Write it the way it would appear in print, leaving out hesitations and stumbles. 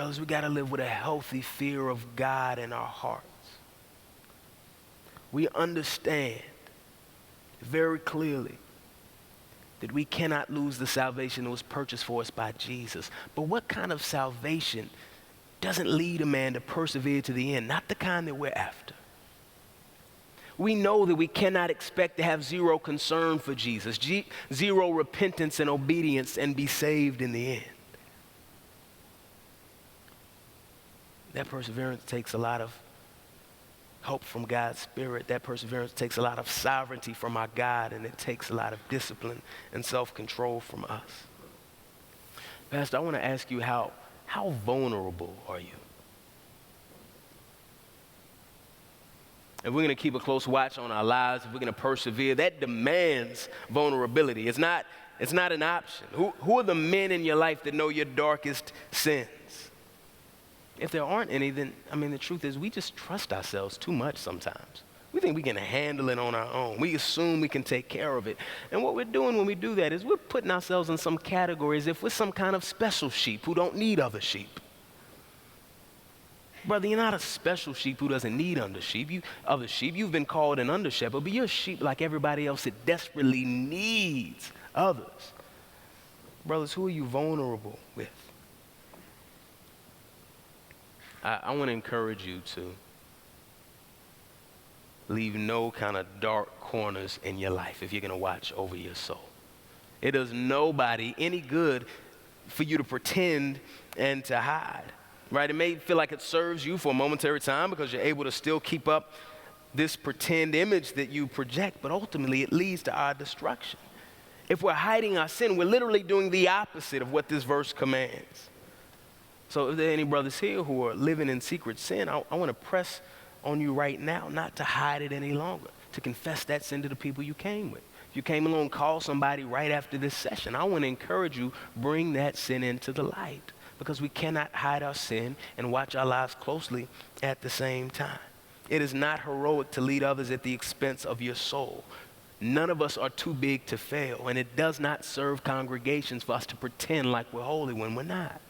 Brothers, we got to live with a healthy fear of God in our hearts. We understand very clearly that we cannot lose the salvation that was purchased for us by Jesus. But what kind of salvation doesn't lead a man to persevere to the end? Not the kind that we're after. We know that we cannot expect to have zero concern for Jesus, zero repentance and obedience, and be saved in the end. That perseverance takes a lot of help from God's Spirit. That perseverance takes a lot of sovereignty from our God, and it takes a lot of discipline and self-control from us. Pastor, I want to ask you, how vulnerable are you? If we're going to keep a close watch on our lives, if we're going to persevere, that demands vulnerability. It's not an option. Who are the men in your life that know your darkest sins? If there aren't any, then, the truth is we just trust ourselves too much sometimes. We think we can handle it on our own. We assume we can take care of it. And what we're doing when we do that is we're putting ourselves in some categories as if we're some kind of special sheep who don't need other sheep. Brother, you're not a special sheep who doesn't need other sheep. You've been called an under shepherd, but you're a sheep like everybody else that desperately needs others. Brothers, who are you vulnerable with? I want to encourage you to leave no kind of dark corners in your life if you're going to watch over your soul. It does nobody any good for you to pretend and to hide, right? It may feel like it serves you for a momentary time because you're able to still keep up this pretend image that you project, but ultimately it leads to our destruction. If we're hiding our sin, we're literally doing the opposite of what this verse commands. So if there are any brothers here who are living in secret sin, I want to press on you right now not to hide it any longer, to confess that sin to the people you came with. If you came along, call somebody right after this session. I want to encourage you, bring that sin into the light, because we cannot hide our sin and watch our lives closely at the same time. It is not heroic to lead others at the expense of your soul. None of us are too big to fail, and it does not serve congregations for us to pretend like we're holy when we're not.